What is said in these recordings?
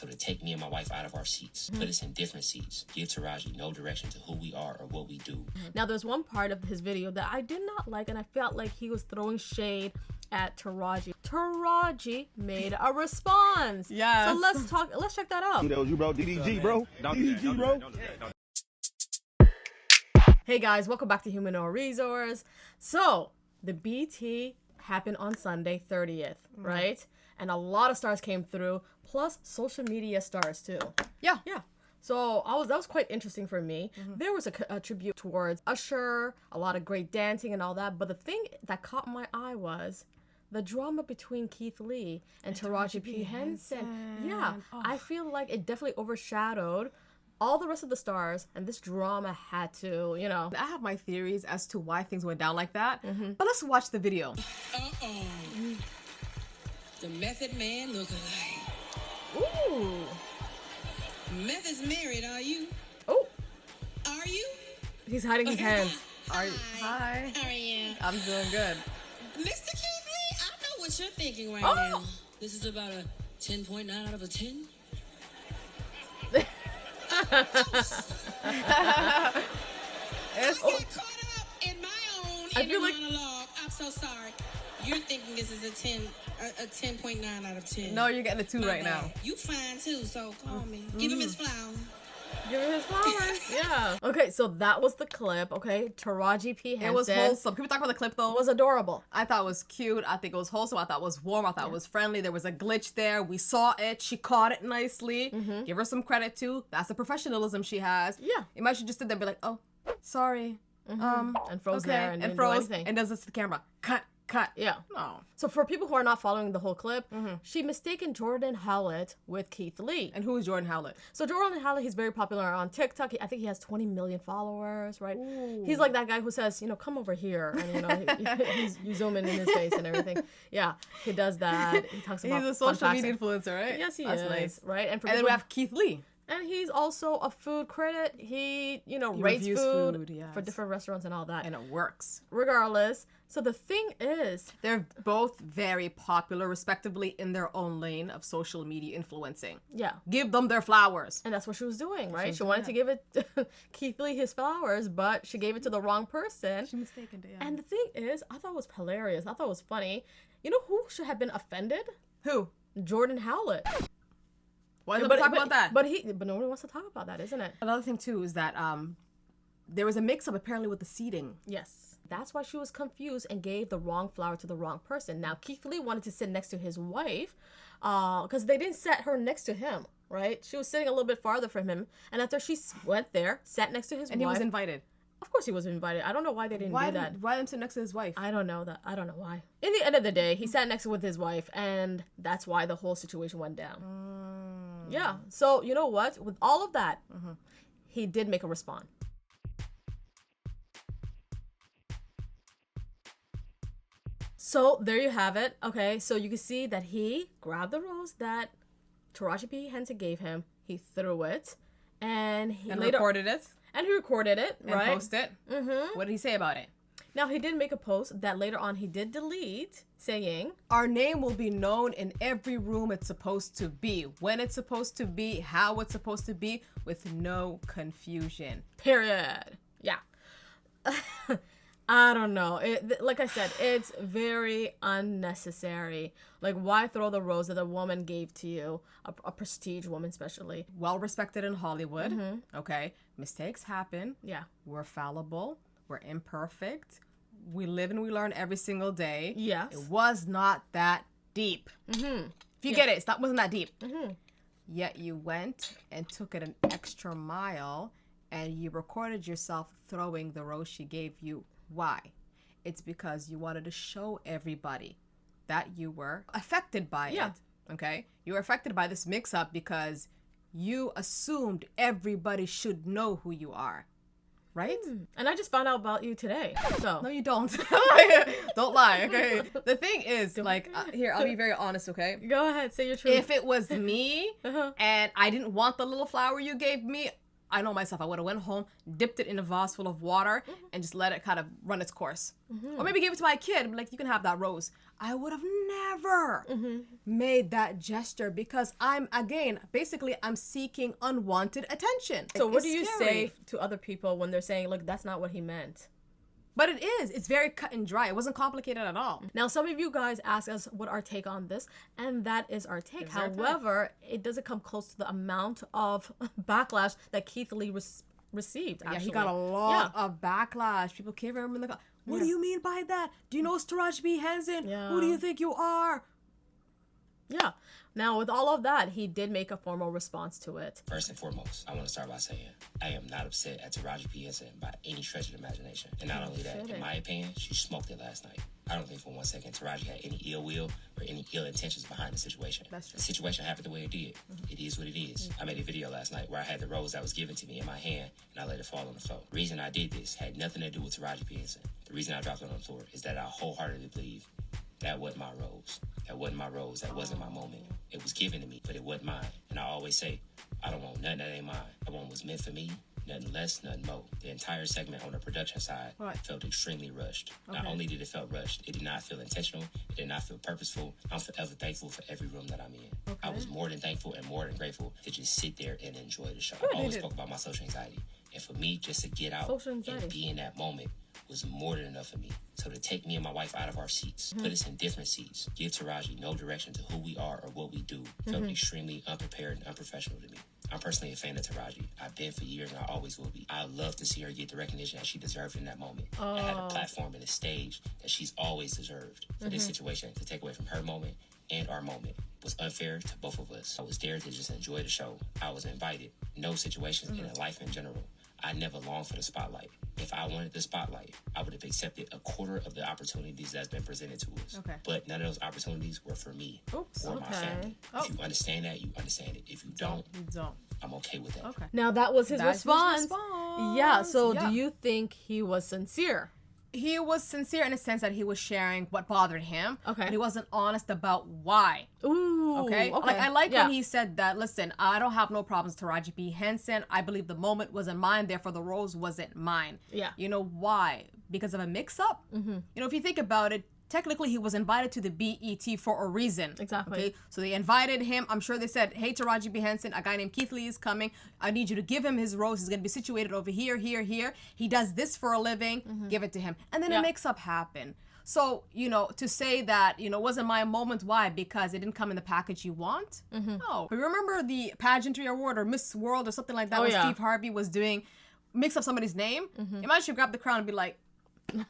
So to take me and my wife out of our seats, put us in different seats, give Taraji no direction to who we are or what we do. Now, there's one part of his video that I did not like, and I felt like he was throwing shade at Taraji. Taraji made a response. Yes. So let's check that out. That was you, bro. DDG, bro. DDG, bro. Hey guys, welcome back to Human No Resource. So, the BT happened on Sunday, 30th, right? And a lot of stars came through, plus social media stars too. Yeah. So that was quite interesting for me. There was a tribute towards Usher, a lot of great dancing and all that. But the thing that caught my eye was the drama between Keith Lee and Taraji P. Henson. Yeah, I feel like it definitely overshadowed all the rest of the stars, and this drama had to, I have my theories as to why things went down like that, but let's watch the video. The Method Man look-alike. Ooh. Method's married, are you? Oh, Are you? he's hiding his hands. Hi. How are you? I'm doing good. Mr. Keith Lee, I know what you're thinking right now. This is about a 10.9 out of a 10. I get caught up in my own inner monologue. I'm so sorry. You're thinking this is a 10.9 out of 10. No, you're getting a 2 My right bad. now. You fine too, so call me. Give him his flowers. Give him his flowers. Yeah. Okay, so that was the clip. Okay, Taraji P. Henson. It was wholesome. Can we talk about the clip though? It was adorable. I thought it was cute. I think it was wholesome. I thought it was warm. I thought it was friendly. There was a glitch there. We saw it. She caught it nicely. Give her some credit too. That's the professionalism she has. Yeah. It might should just sit there and be like, oh, sorry. And froze there and didn't do froze anything. and does this to the camera. Cut. Yeah. No. So for people who are not following the whole clip, she mistaken Jordan Howlett with Keith Lee. And who is Jordan Howlett? So Jordan Howlett, he's very popular on TikTok. I think he has 20 million followers, right? He's like that guy who says, come over here. And, you zoom in his face and everything. Yeah, he does that. He talks about He's a fun social facts. media influencer, right? Yes, he That's is. nice. Right? And And then we have Keith Lee. And he's also a food critic. He rates reviews food, food, yes. for different restaurants and all that. And it works. Regardless, so the thing is, They're both very popular, respectively, in their own lane of social media influencing. yeah. Give them their flowers. And that's what she was doing, right? was She doing wanted to give it Keith Lee his flowers, but she gave it to the wrong person. She mistaken it, yeah. And the thing is, I thought it was hilarious. I thought it was funny. You know who should have been offended? Who? Jordan Howlett. Why don't we talk about that? But nobody wants to talk about that, isn't it? Another thing, too, is that there was a mix-up, apparently, with the seating. Yes. That's why she was confused and gave the wrong flower to the wrong person. Now, Keith Lee wanted to sit next to his wife because they didn't set her next to him, right? She was sitting a little bit farther from him. And after she went there, sat next to his wife. And he was invited. Of course he was invited. I don't know why they didn't do that. Why didn't he sit next to his wife? I don't know that. I don't know why. In the end of the day, he sat next with his wife, and that's why the whole situation went down. Yeah. So, you know what? With all of that, he did make a response. So, there you have it. Okay, so you can see that he grabbed the rose that Taraji P. Henson gave him. He threw it, and he recorded it. And he recorded it, And right? posted it. What did he say about it? Now, he did make a post that later on he did delete, saying, Our name will be known in every room it's supposed to be, when it's supposed to be, how it's supposed to be, with no confusion. period. Yeah. I don't know. Like I said, it's very unnecessary. Like, why throw the rose that a woman gave to you, a prestige woman especially? Well respected in Hollywood. Okay. Mistakes happen. Yeah. We're fallible. We're imperfect. We live and we learn every single day. Yes. It was not that deep. If you get it, it wasn't that deep. Yet you went and took it an extra mile and you recorded yourself throwing the rose she gave you. Why? It's because you wanted to show everybody that you were affected by it. Okay? You were affected by this mix-up because you assumed everybody should know who you are. Right? And I just found out about you today. So No, you don't. Don't lie, okay? The thing is, like, here, I'll be very honest, okay? go ahead, say your truth. If it was me and I didn't want the little flower you gave me, I know myself, I would have went home, dipped it in a vase full of water, and just let it kind of run its course. Or maybe gave it to my kid, like, you can have that rose. I would have never made that gesture because I'm seeking unwanted attention. So what It's do you scary. say to other people when they're saying, look, that's not what he meant? But it is. It's very cut and dry. It wasn't complicated at all. Now, some of you guys ask us what our take on this, and that is our take. It's our take. However, it doesn't come close to the amount of backlash that Keith Lee received. Yeah, Actually. he got a lot of backlash. People came from him in the what do you mean by that? Do you know it's Taraji B. Henson? Yeah. Who do you think you are? Yeah. Now, with all of that, he did make a formal response to it. First and foremost, I want to start by saying I am not upset at Taraji P. Henson by any stretch of the imagination. And not only that, in my opinion, she smoked it last night. I don't think for 1 second Taraji had any ill will or any ill intentions behind the situation. That's true. The situation happened the way it did. It is what it is. I made a video last night where I had the rose that was given to me in my hand and I let it fall on the floor. The reason I did this had nothing to do with Taraji P. Henson. The reason I dropped it on the floor is that I wholeheartedly believe that wasn't my rose. That wasn't my rose. That wasn't my moment. It was given to me, but it wasn't mine. And I always say, I don't want nothing that ain't mine. That one was meant for me. Nothing less, nothing more. The entire segment on the production side felt extremely rushed. Not only did it feel rushed, it did not feel intentional. It did not feel purposeful. I'm forever thankful for every room that I'm in. I was more than thankful and more than grateful to just sit there and enjoy the show. I always spoke about my social anxiety. And for me, just to get out and be in that moment was more than enough for me. So to take me and my wife out of our seats, put us in different seats, give Taraji no direction to who we are or what we do, felt extremely unprepared and unprofessional to me. I'm personally a fan of Taraji. I've been for years and I always will be. I love to see her get the recognition that she deserved in that moment. And have a platform and a stage that she's always deserved. For this situation, to take away from her moment and our moment was unfair to both of us. I was there to just enjoy the show. I was invited. No situations in life in general. I never longed for the spotlight. If I wanted the spotlight, I would have accepted a quarter of the opportunities that's been presented to us. Okay. But none of those opportunities were for me or my family. If you understand that, you understand it. If you don't, You don't. I'm okay with that. Okay. Now, that was his That's his response. response. Yeah, so Yeah. do you think he was sincere? He was sincere in the sense that he was sharing what bothered him. Okay. But he wasn't honest about why. Ooh. Okay. Like, I like when he said that, listen, I don't have no problems with Taraji P. Henson. I believe the moment wasn't mine, therefore the rose wasn't mine. Yeah. You know why? Because of a mix-up? Mm-hmm. You know, if you think about it, technically he was invited to the BET for a reason. Exactly. Okay. So they invited him. I'm sure they said, hey, Taraji P. Henson, a guy named Keith Lee is coming. I need you to give him his rose. He's going to be situated over here, here, here. He does this for a living. Give it to him. And then a mix-up happened. So, you know, to say that, you know, wasn't my moment, why? Because it didn't come in the package you want? No. But remember the pageantry award or Miss World or something like that where Steve Harvey was doing, mix up somebody's name? Imagine you grab the crown and be like,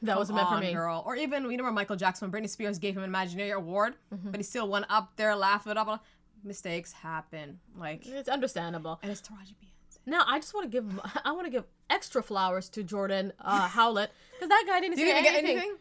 that wasn't meant for me. Girl. Or even, you remember Michael Jackson when Britney Spears gave him an imaginary award, but he still went up there, laughed it up. Mistakes happen. Like, It's understandable. and it's Taraji P. Henson. Now, I just want to give extra flowers to Jordan Howlett, because that guy didn't Did say he even get anything. anything?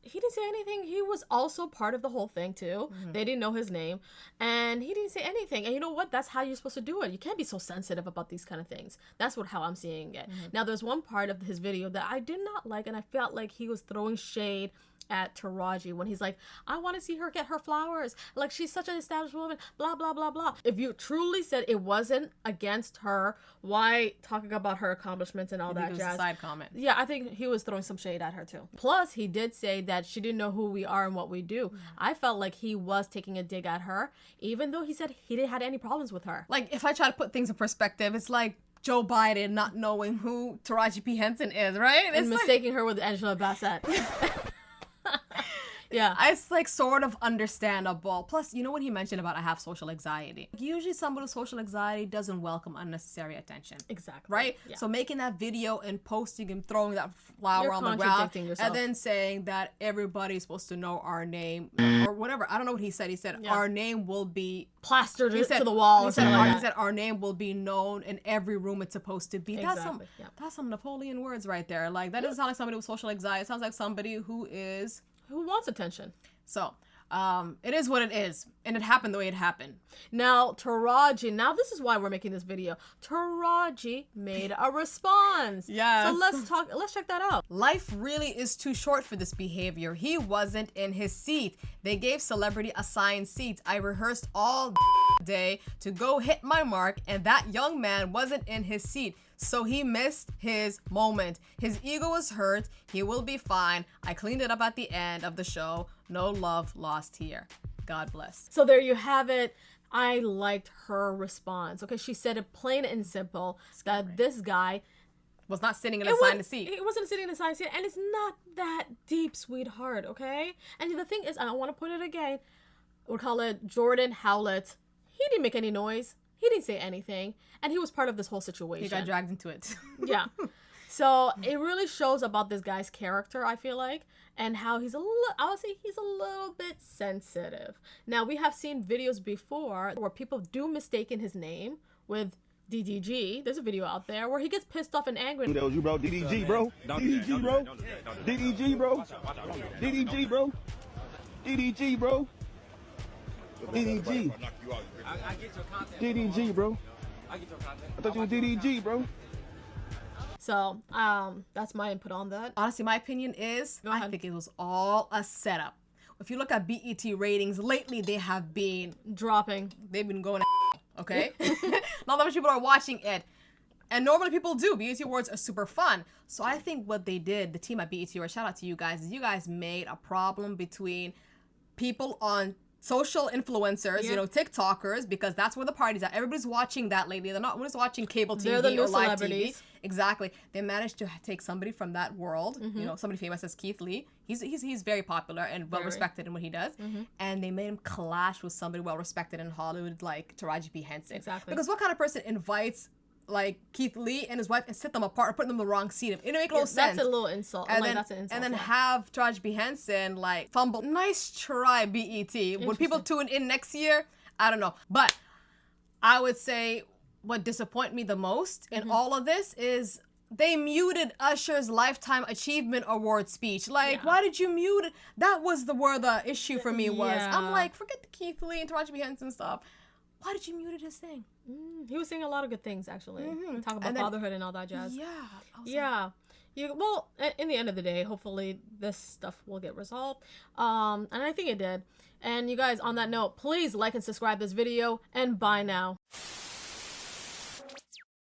He didn't say anything. He was also part of the whole thing too. They didn't know his name, and he didn't say anything. And you know what? That's how you're supposed to do it. You can't be so sensitive about these kind of things. That's how I'm seeing it. Now, there's one part of his video that I did not like, and I felt like he was throwing shade at Taraji when he's like, I want to see her get her flowers. Like, she's such an established woman, blah, blah, blah, blah. If you truly said it wasn't against her, why talking about her accomplishments and all that It was jazz? a side comment. Yeah, I think he was throwing some shade at her too. Plus, he did say that she didn't know who we are and what we do. I felt like he was taking a dig at her, even though he said he didn't have any problems with her. Like, if I try to put things in perspective, it's like Joe Biden not knowing who Taraji P. Henson is, right? And mistaking her with Angela Bassett. Yeah. It's like sort of understandable. Plus, you know what he mentioned about I have social anxiety. Usually somebody with social anxiety doesn't welcome unnecessary attention. Exactly. Right? Yeah. So making that video and posting and throwing that flower You're on the ground contradicting yourself. and then saying that everybody's supposed to know our name or whatever. I don't know what he said. He said our name will be plastered he said, to the wall. He Or said, something like he said our name will be known in every room it's supposed to be. Exactly. That's some Napoleon words right there. Like, that doesn't sound like somebody with social anxiety. It sounds like somebody who wants attention. So, it is what it is. And it happened the way it happened. Now, Taraji, this is why we're making this video. Taraji made a response. Yes. So let's check that out. Life really is too short for this behavior. He wasn't in his seat. They gave celebrity assigned seats. I rehearsed all day to go hit my mark, and that young man wasn't in his seat. So he missed his moment. His ego was hurt. He will be fine. I cleaned it up at the end of the show. No love lost here. God bless. So there you have it. I liked her response. Okay, she said it plain and simple that this guy Was not sitting in a assigned seat. He wasn't sitting in a assigned seat, and it's not that deep, sweetheart, okay? And the thing is, I want to put it again, we'll call it Jordan Howlett. He didn't make any noise. He didn't say anything, and he was part of this whole situation. He got dragged into it. Yeah. So it really shows about this guy's character, I feel like, and how he's I would say he's a little bit sensitive. Now, we have seen videos before where people do mistaken his name with DDG. There's a video out there where he gets pissed off and angry. That was you, bro. DDG, bro. DDG, bro. DDG, bro. DDG, bro. DDG, bro. DDG. DDG, bro. I thought you were DDG, bro. So, that's my input on that. Honestly, my opinion is, Go I ahead. think it was all a setup. If you look at BET ratings, lately they have been, Dropping. they've been going okay? Not that much people are watching it. And normally people do. BET Awards are super fun. So I think what they did, the team at BET Awards, shout out to you guys, is you guys made a problem between people on social influencers, Yeah. you know, TikTokers, because that's where the party's at. Everybody's watching that lately. They're not just watching cable TV They're the new or live celebrities. TV. Exactly. They managed to take somebody from that world, you know, somebody famous as Keith Lee. He's very popular and well respected in what he does. And they made him clash with somebody well respected in Hollywood like Taraji P. Henson. Exactly. Because what kind of person invites like Keith Lee and his wife and sit them apart or put them in the wrong seat? It didn't make no sense. That's a little insult. And Like, then, that's an insult. and then yeah. have Taraji P. Henson like fumble. Nice try, BET. When people tune in next year, I don't know. But I would say what disappointed me the most in all of this is they muted Usher's Lifetime Achievement Award speech. Like, why did you mute it? That was where the issue for me was. Yeah. I'm like, forget the Keith Lee and Taraji P. Henson stuff. Why did you mute his thing? He was saying a lot of good things, actually. Talk about And then- fatherhood and all that jazz. Yeah. I was Yeah. Well, in the end of the day, hopefully this stuff will get resolved. And I think it did. And you guys, on that note, please like and subscribe this video, and bye now.